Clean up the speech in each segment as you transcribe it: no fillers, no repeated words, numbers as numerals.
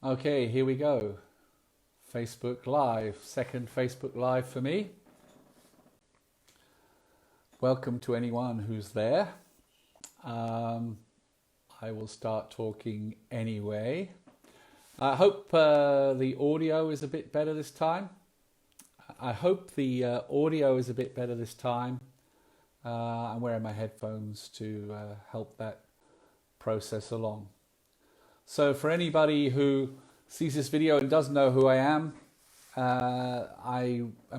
Okay, here we go. Facebook Live, second Facebook Live for me. Welcome to anyone who's there. I will start talking anyway. I hope the audio is a bit better this time. I'm wearing my headphones to help that process along. So for anybody who sees this video and doesn't know who I am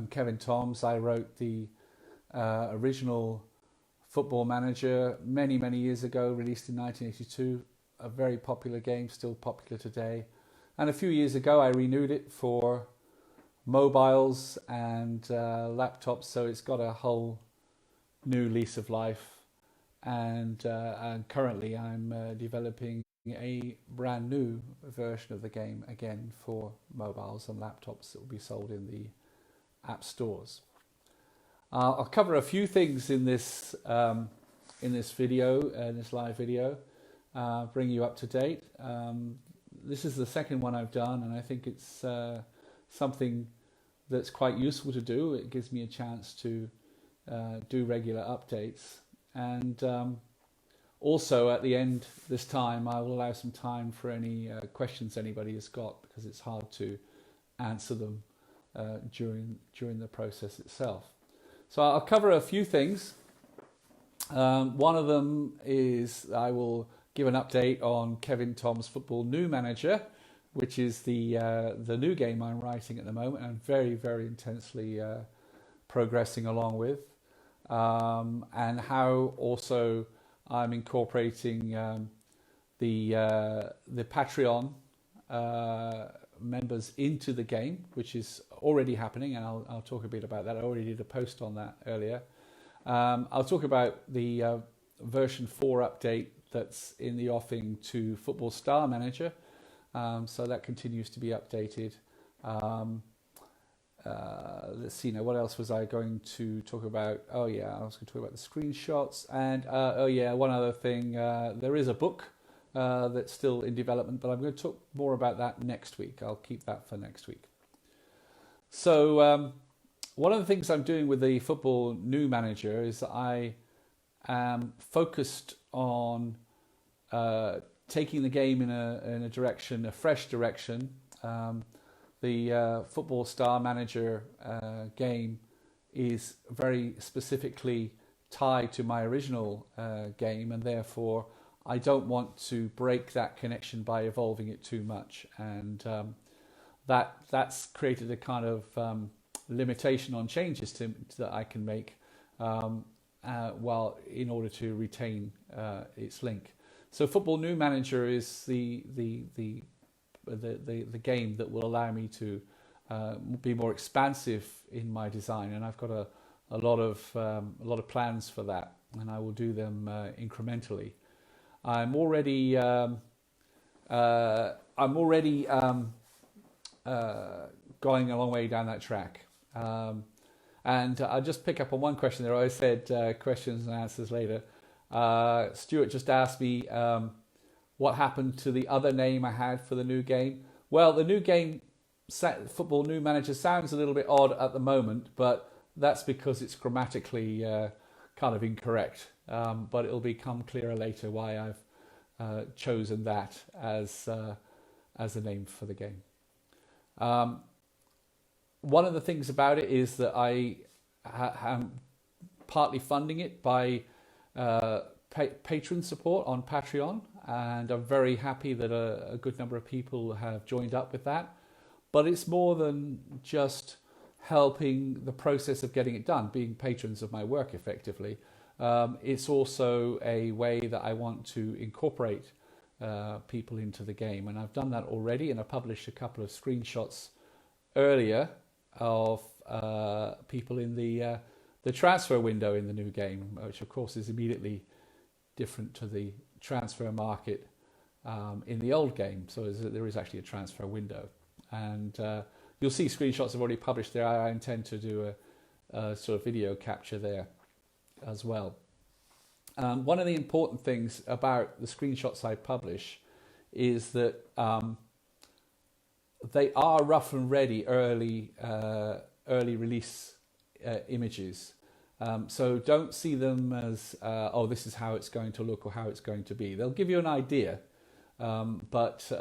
Kevin Toms. I wrote the original Football Manager many years ago, released in 1982, a very popular game, still popular today. And a few years ago I renewed it for mobiles and laptops, so it's got a whole new lease of life. And currently I'm developing a brand new version of the game again for mobiles and laptops that will be sold in the app stores. I'll cover a few things in this video, in this live video, bring you up to date. This is the second one I've done, and I think it's something that's quite useful to do. It gives me a chance to do regular updates, and also at the end this time I will allow some time for any questions anybody has got, because it's hard to answer them during the process itself. So I'll cover a few things. One of them is I will give an update on Kevin Toms' Football New Manager, which is the new game I'm writing at the moment and very intensely progressing along with, and how also I'm incorporating the Patreon members into the game, which is already happening, and I'll talk a bit about that. I already did a post on that earlier. I'll talk about the version 4 update that's in the offing to Football Star Manager, so that continues to be updated. Let's see now, what else was I going to talk about? Oh yeah, I was going to talk about the screenshots, and oh yeah, one other thing, there is a book that's still in development, but I'm going to talk more about that next week. I'll keep that for next week. So one of the things I'm doing with the Football New Manager is that I am focused on taking the game in a direction, a fresh direction. The Football Star Manager game is very specifically tied to my original game, and therefore I don't want to break that connection by evolving it too much, and that's created a kind of limitation on changes that I can make while in order to retain its link. So Football New Manager is the game that will allow me to be more expansive in my design, and I've got a lot of plans for that, and I will do them incrementally. I'm already going a long way down that track, and I'll just pick up on one question there. I said questions and answers later. Stuart just asked me what happened to the other name I had for the new game. Well, the new game, Football New Manager, sounds a little bit odd at the moment, but that's because it's grammatically kind of incorrect. But it'll become clearer later why I've chosen that as a name for the game. One of the things about it is that I am partly funding it by patron support on Patreon, and I'm very happy that a good number of people have joined up with that. But it's more than just helping the process of getting it done, being patrons of my work effectively. It's also a way that I want to incorporate people into the game, and I've done that already, and I published a couple of screenshots earlier of people in the transfer window in the new game, which of course is immediately different to the transfer market in the old game. So there is actually a transfer window, and you'll see screenshots I've already published there. I intend to do a sort of video capture there as well. One of the important things about the screenshots I publish is that they are rough and ready early release images. So don't see them as, oh, this is how it's going to look or how it's going to be. They'll give you an idea, but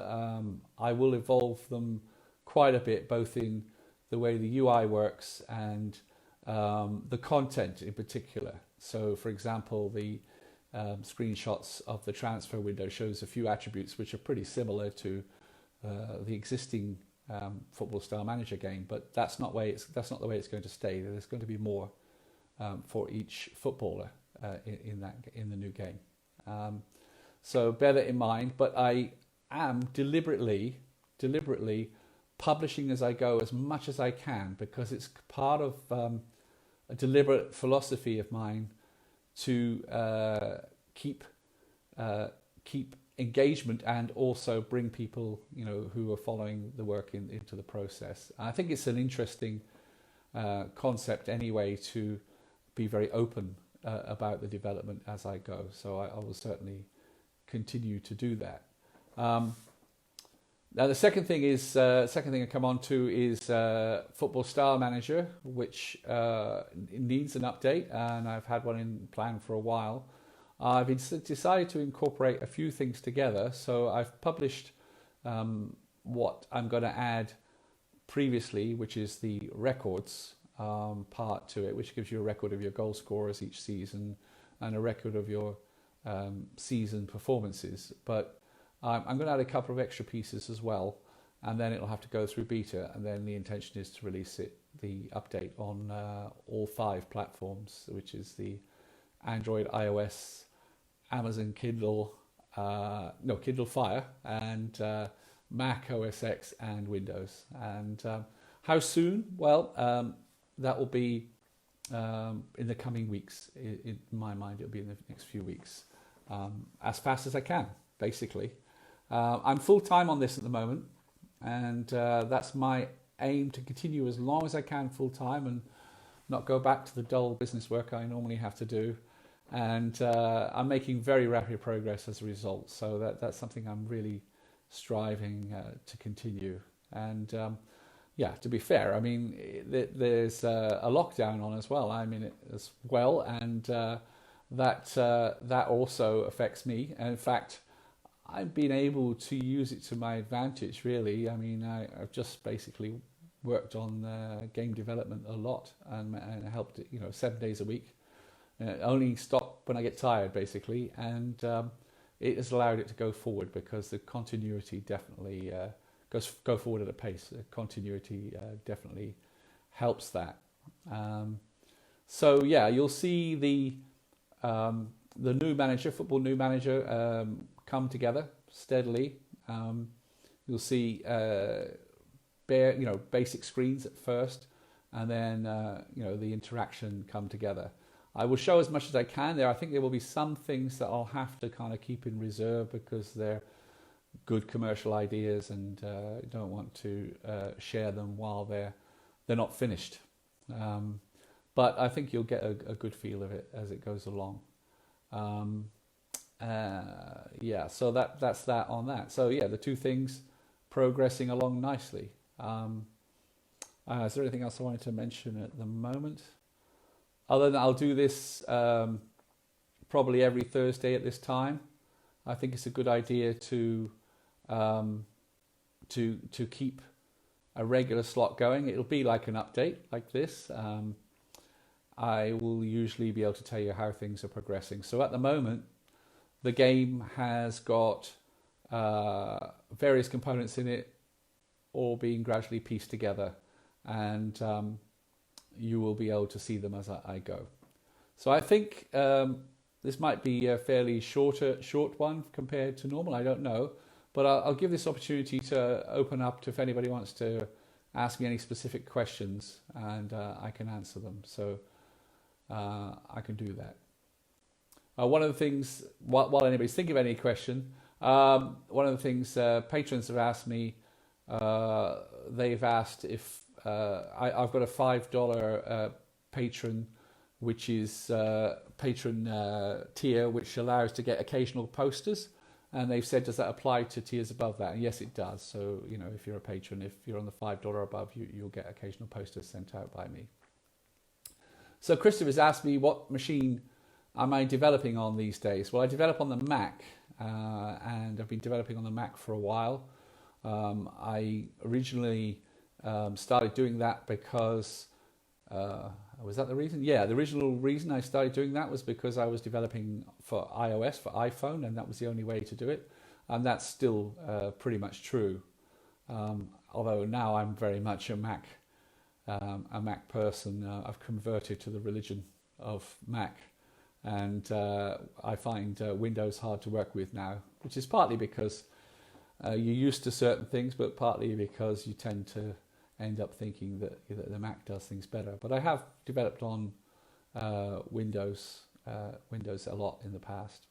I will evolve them quite a bit, both in the way the UI works and the content in particular. So, for example, the screenshots of the transfer window shows a few attributes which are pretty similar to the existing Football Style Manager game, but that's not the way it's going to stay. There's going to be more for each footballer in the new game. So bear that in mind. But I am deliberately publishing as I go as much as I can, because it's part of a deliberate philosophy of mine to keep engagement and also bring people, who are following the work into the process. I think it's an interesting concept anyway, to be very open about the development as I go. So I will certainly continue to do that. Now the second thing I come on to is Football Style Manager, which needs an update, and I've had one in plan for a while. I've decided to incorporate a few things together. So I've published what I'm going to add previously, which is the records part to it, which gives you a record of your goal scorers each season and a record of your season performances. But I'm going to add a couple of extra pieces as well, and then it'll have to go through beta, and then the intention is to release the update on all 5 platforms, which is the Android, iOS, Amazon Kindle, Kindle Fire, and Mac OS X and Windows. And how soon? Well, that will be in the coming weeks. In my mind, it'll be in the next few weeks, as fast as I can, basically. I'm full-time on this at the moment, and that's my aim, to continue as long as I can full-time and not go back to the dull business work I normally have to do. And I'm making very rapid progress as a result. So that's something I'm really striving to continue. And to be fair, I mean, there's a lockdown on as well. I'm in it as well, and that also affects me. And in fact, I've been able to use it to my advantage, really. I mean, I've just basically worked on game development a lot, and helped it, 7 days a week. Only stop when I get tired, basically, and it has allowed it to go forward, because the continuity definitely go forward at a pace. The continuity definitely helps that. So yeah, you'll see the new manager, football new manager, come together steadily. You'll see basic screens at first, and then the interaction come together. I will show as much as I can there. I think there will be some things that I'll have to kind of keep in reserve, because they're good commercial ideas, and don't want to share them while they're not finished. But I think you'll get a good feel of it as it goes along. So that's that on that. So yeah, the two things progressing along nicely. Is there anything else I wanted to mention at the moment? Other than I'll do this probably every Thursday at this time. I think it's a good idea to keep a regular slot going. It'll be like an update like this. I will usually be able to tell you how things are progressing. So at the moment, the game has got various components in it, all being gradually pieced together, and you will be able to see them as I go. So I think this might be a fairly short one compared to normal. I don't know, but I'll give this opportunity to open up to if anybody wants to ask me any specific questions, and I can answer them. So I can do that. One of the things, while anybody's thinking of any question, one of the things patrons have asked me, they've asked if I've got a $5 patron, which is patron tier, which allows to get occasional posters And they've said, does that apply to tiers above that? And yes, it does. So, if you're a patron, if you're on the $5 above, you'll get occasional posters sent out by me. So Christopher's asked me, what machine am I developing on these days? Well, I develop on the Mac, and I've been developing on the Mac for a while. I originally started doing that because, was that the reason? Yeah, the original reason I started doing that was because I was developing for iOS, for iPhone, and that was the only way to do it. And that's still pretty much true. Although now I'm very much a Mac person. I've converted to the religion of Mac, and I find Windows hard to work with now, which is partly because you're used to certain things, but partly because you tend to end up thinking that the Mac does things better. But I have developed on Windows a lot in the past.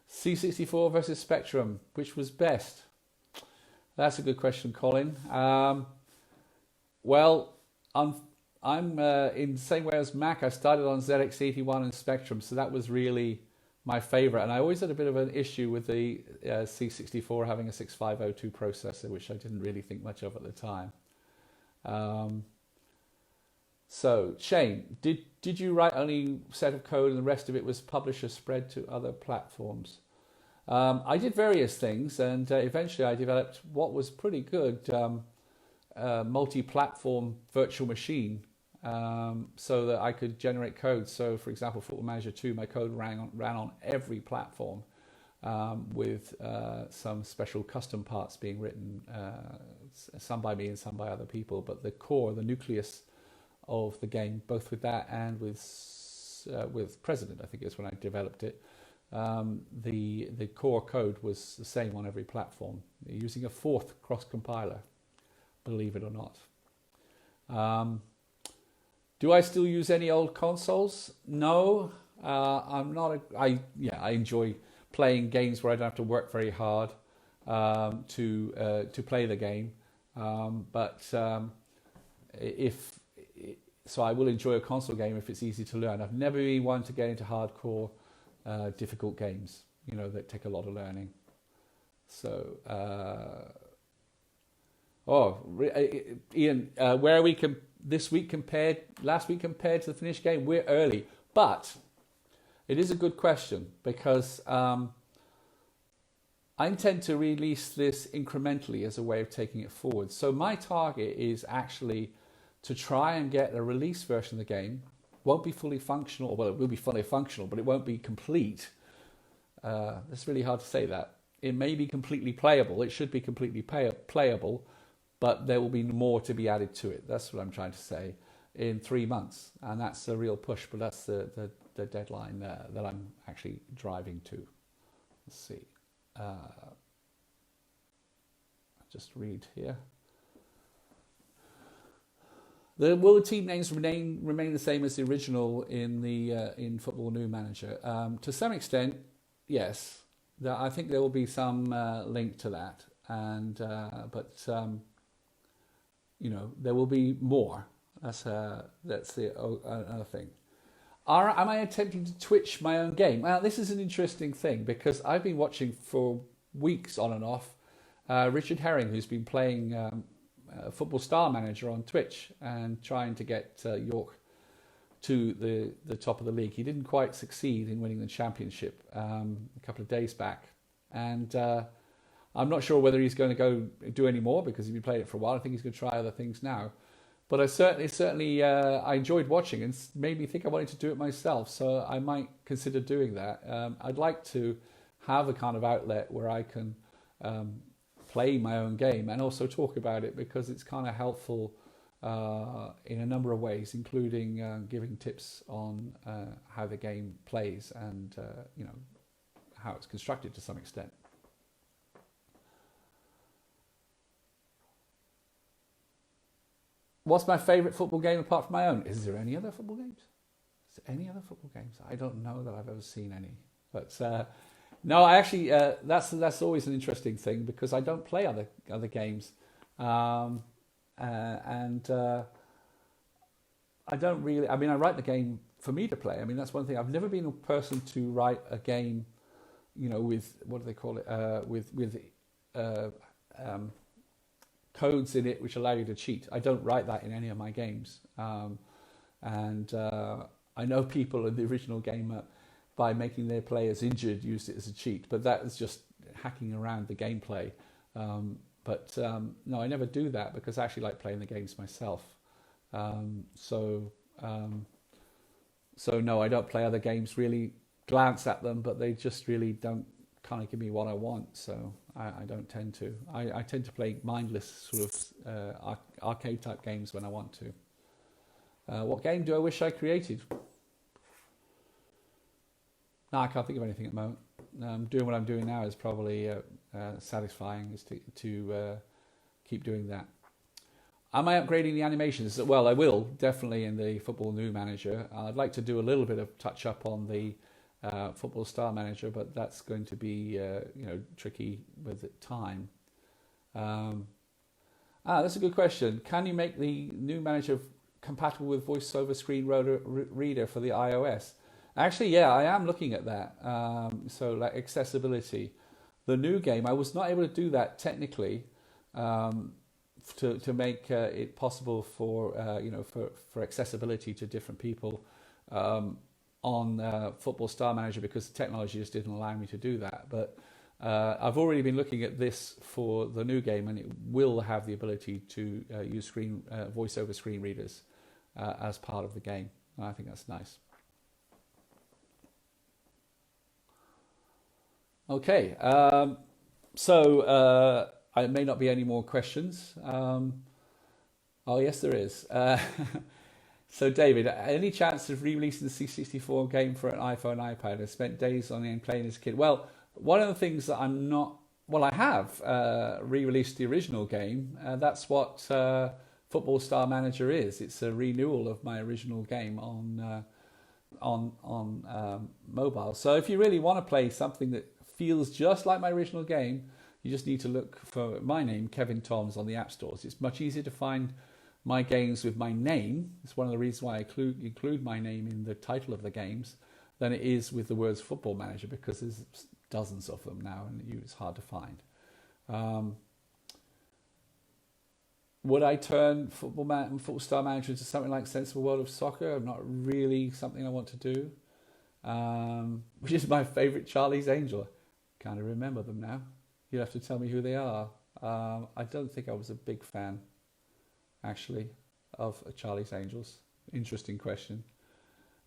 C64 versus Spectrum, which was best? That's a good question, Colin. Well, I'm in the same way as Mac. I started on ZX81 and Spectrum, so that was really my favorite. And I always had a bit of an issue with the C64 having a 6502 processor, which I didn't really think much of at the time. So Shane, did you write only set of code and the rest of it was publisher spread to other platforms? I did various things, and eventually I developed what was pretty good multi-platform virtual machine, so that I could generate code. So for example, Football Manager 2, my code ran on every platform, with some special custom parts being written, some by me and some by other people. But the core, the nucleus of the game, both with that and with President, I think is when I developed it, the core code was the same on every platform, using a fourth cross compiler, believe it or not. Do I still use any old consoles? No, I'm not. I enjoy playing games where I don't have to work very hard to play the game. So I will enjoy a console game if it's easy to learn. I've never been one to get into hardcore, difficult games, that take a lot of learning. So, Ian, where are we last week compared to the finished game? We're early, but it is a good question because I intend to release this incrementally as a way of taking it forward. So my target is actually to try and get a release version of the game. Won't be fully functional, well, it will be fully functional, but it won't be complete. It's really hard to say that. It may be completely playable. It should be completely playable, but there will be more to be added to it. That's what I'm trying to say, in 3 months. And that's a real push, but that's the deadline that I'm actually driving to. Let's see. I'll just read here. Will the team names remain the same as the original in Football New Manager? To some extent, yes. I think there will be some link to that, and but there will be more. That's another thing. Am I attempting to Twitch my own game? Well, this is an interesting thing because I've been watching for weeks on and off Richard Herring, who's been playing Football Star Manager on Twitch and trying to get York to the top of the league. He didn't quite succeed in winning the championship a couple of days back, and I'm not sure whether he's going to go do any more because he's been playing it for a while. I think he's going to try other things now. But I certainly I enjoyed watching and made me think I wanted to do it myself. So I might consider doing that. I'd like to have a kind of outlet where I can play my own game and also talk about it, because it's kind of helpful in a number of ways, including giving tips on how the game plays and how it's constructed to some extent. What's my favourite football game apart from my own? Is there any other football games? Is there any other football games? I don't know that I've ever seen any. But no, I actually that's always an interesting thing because I don't play other games, and I don't really. I mean, I write the game for me to play. I mean, that's one thing. I've never been a person to write a game with what do they call it? With uh, um, codes in it which allow you to cheat. I don't write that in any of my games, and I know people in the original game, by making their players injured, used it as a cheat, but that is just hacking around the gameplay. No, I never do that because I actually like playing the games myself. So no, I don't play other games, really glance at them, but they just really don't kind of give me what I want. So I don't tend to. I tend to play mindless sort of arcade type games when I want to. What game do I wish I created? No, I can't think of anything at the moment. Doing what I'm doing now is probably satisfying, is to keep doing that. Am I upgrading the animations? Well, I will, definitely, in the Football New Manager. I'd like to do a little bit of touch up on the Football Star Manager, but that's going to be tricky with time. That's a good question. Can you make the New Manager compatible with VoiceOver Screen Reader for the iOS? Actually, yeah, I am looking at that. So, like accessibility, the new game, I was not able to do that technically. To make it possible for for accessibility to different people on Football Star Manager, because the technology just didn't allow me to do that. But I've already been looking at this for the new game, and it will have the ability to use voice-over screen readers as part of the game. And I think that's nice. Okay, so there may not be any more questions. Oh, yes, there is. So, David, any chance of re-releasing the C64 game for an iPhone, iPad? I spent days on it playing as a kid. Well, one of the things that I'm not... Well, I have re-released the original game. That's what Football Star Manager is. It's a renewal of my original game on mobile. So if you really want to play something that feels just like my original game, you just need to look for my name, Kevin Toms, on the app stores. It's much easier to find my games with my name. It's one of the reasons why I include my name in the title of the games than it is with the words Football Manager, because there's dozens of them now and it's hard to find. Would I turn Football Star Manager into something like Sensible World of Soccer? Not really something I want to do. Which is my favourite Charlie's Angel. Can't remember them now. You'll have to tell me who they are. I don't think I was a big fan, actually, of Charlie's Angels. Interesting question.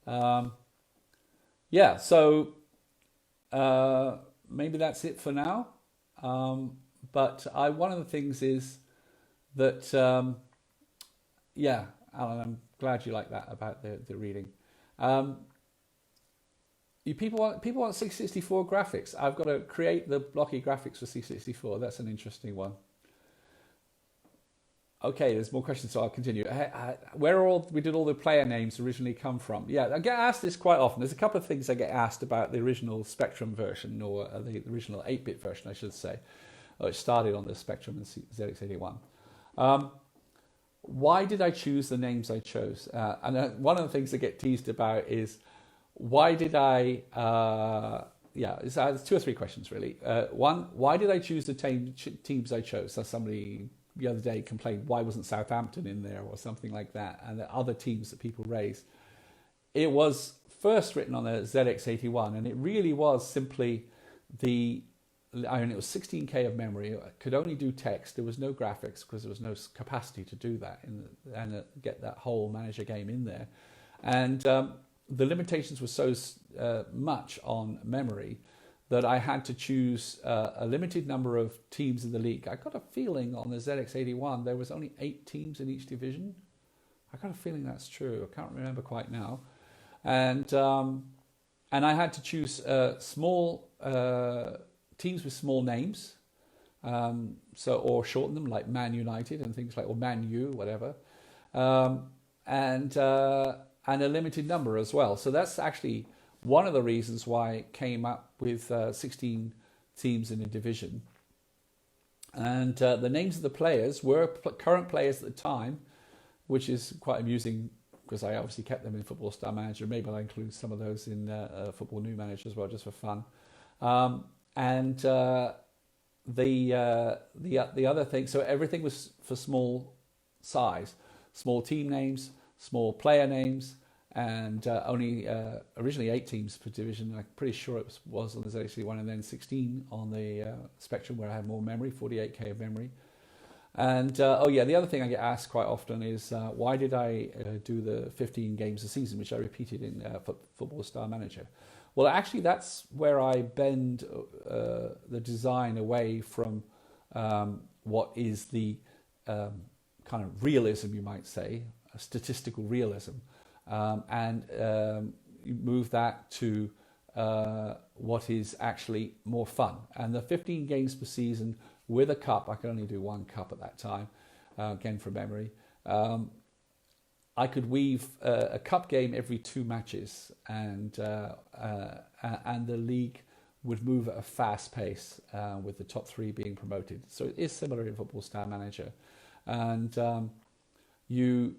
Yeah, so maybe that's it for now. But one of the things is that, yeah, Alan, I'm glad you like that about the reading. People want C64 graphics. I've got to create the blocky graphics for C64. That's an interesting one. Okay, there's more questions, so I'll continue. Where did all the player names originally come from? Yeah, I get asked this quite often. There's a couple of things I get asked about the original Spectrum version, or the original 8-bit version, I should say. It started on the Spectrum and ZX81. Why did I choose the names I chose? And one of the things I get teased about is, why did I, there's 2 or 3 questions really. One, why did I choose the teams I chose? So somebody the other day complained, why wasn't Southampton in there or something like that? And the other teams that people raised. It was first written on the ZX81, and it really was simply it was 16K of memory. It could only do text. There was no graphics because there was no capacity to do that and get that whole manager game in there. And the limitations were so much on memory that I had to choose a limited number of teams in the league. I got a feeling on the ZX81 there was only 8 teams in each division. I got a feeling that's true. I can't remember quite now. And I had to choose small teams with small names, or shorten them like Man United and things like, or Man U, whatever. And a limited number as well. So that's actually one of the reasons why it came up with 16 teams in a division. And the names of the players were current players at the time, which is quite amusing because I obviously kept them in Football Star Manager. Maybe I'll include some of those in Football New Manager as well, just for fun. And the other thing, so everything was for small size, small team names, small player names, and only originally 8 teams per division. I'm pretty sure it was there's actually one, and then 16 on the Spectrum where I have more memory, 48k of memory. And oh yeah, the other thing I get asked quite often is why did I do the 15 games a season, which I repeated in Football Star Manager. Well, actually, that's where I bend the design away from what is the kind of realism, you might say, a statistical realism, and you move that to what is actually more fun. And the 15 games per season with a cup, I could only do 1 cup at that time, again from memory. I could weave a cup game every 2 matches, and the league would move at a fast pace, with the top 3 being promoted. So it is similar in Football Star Manager, and you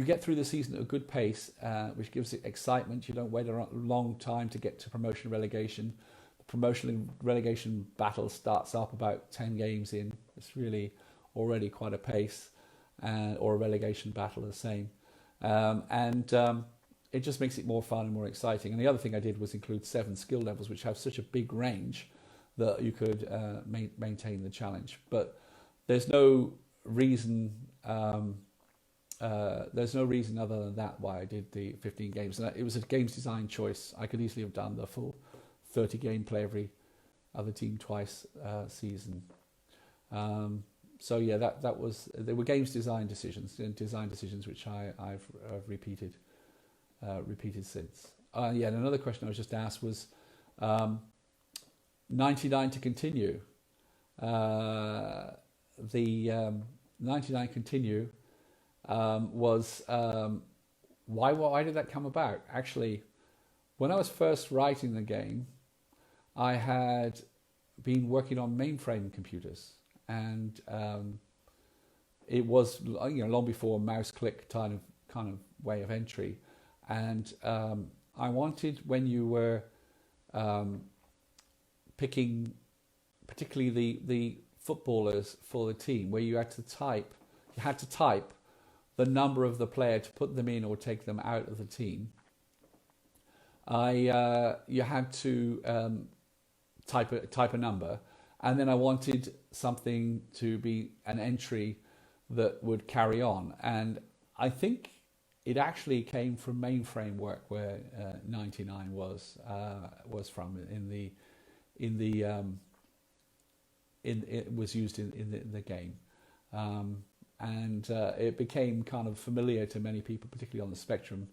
get through the season at a good pace, which gives it excitement. You don't wait a long time to get to promotion relegation. The promotion and relegation battle starts up about 10 games in. It's really already quite a pace. Or a relegation battle the same, it just makes it more fun and more exciting. And the other thing I did was include 7 skill levels, which have such a big range that you could maintain the challenge. But there's no reason other than that why I did the 15 games. And it was a games design choice. I could easily have done the full 30 game play every other team twice season. So yeah, that was, there were games design decisions which I've repeated since. Yeah, and another question I was just asked was 99 to continue. The 99 continue was why did that come about? Actually, when I was first writing the game, I had been working on mainframe computers. And it was long before mouse click kind of way of entry, and I wanted, when you were picking particularly the footballers for the team, where you had to type the number of the player to put them in or take them out of the team. You had to type a number. And then I wanted something to be an entry that would carry on. And I think it actually came from mainframe work, where 99 was from it was used in the game. And it became kind of familiar to many people, particularly on the Spectrum.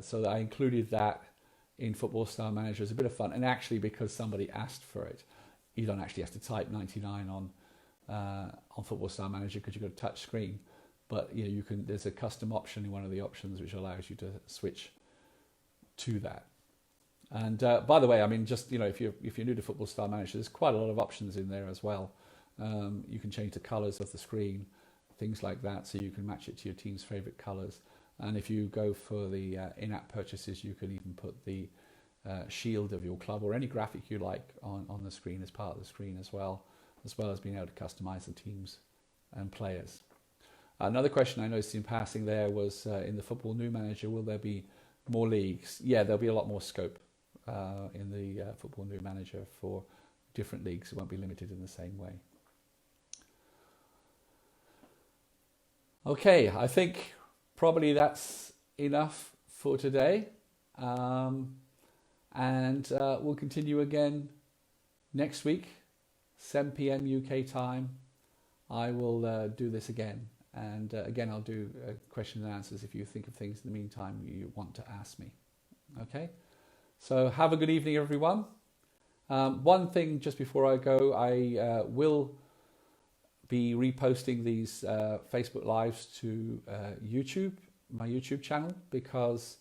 So I included that in Football Star Manager as a bit of fun, and actually because somebody asked for it. You don't actually have to type 99 on Football Star Manager because you've got a touch screen, but you can. There's a custom option in one of the options which allows you to switch to that. And by the way, I mean, just if you're new to Football Star Manager, there's quite a lot of options in there as well. You can change the colours of the screen, things like that, so you can match it to your team's favourite colours. And if you go for the in-app purchases, you can even put the shield of your club or any graphic you like on the screen as part of the screen as well as being able to customize the teams and players. Another question I noticed in passing there was in the Football New Manager, will there be more leagues? Yeah, there'll be a lot more scope in the Football New Manager for different leagues. It won't be limited in the same way. Okay, I think probably that's enough for today. And we'll continue again next week, 7 p.m. UK time. I will do this again. And again, I'll do questions and answers if you think of things in the meantime you want to ask me. Okay? So have a good evening, everyone. One thing just before I go, I will be reposting these Facebook Lives to YouTube, my YouTube channel, because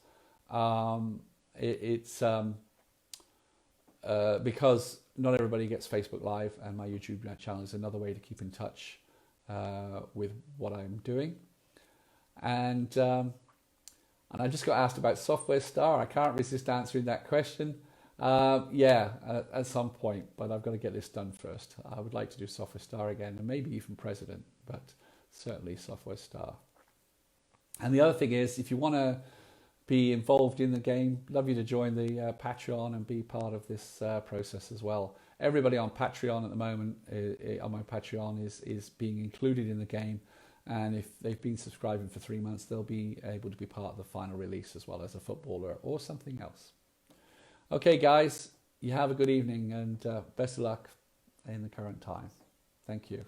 because not everybody gets Facebook Live, and my YouTube channel is another way to keep in touch with what I'm doing. And I just got asked about Software Star. I can't resist answering that question. Yeah, at some point, but I've got to get this done first. I would like to do Software Star again, and maybe even President, but certainly Software Star. And the other thing is, if you want to be involved in the game, love you to join the Patreon and be part of this process as well. Everybody on Patreon at the moment, on my Patreon, is being included in the game. And if they've been subscribing for 3 months, they'll be able to be part of the final release as well as a footballer or something else. Okay, guys, you have a good evening and best of luck in the current time. Thank you.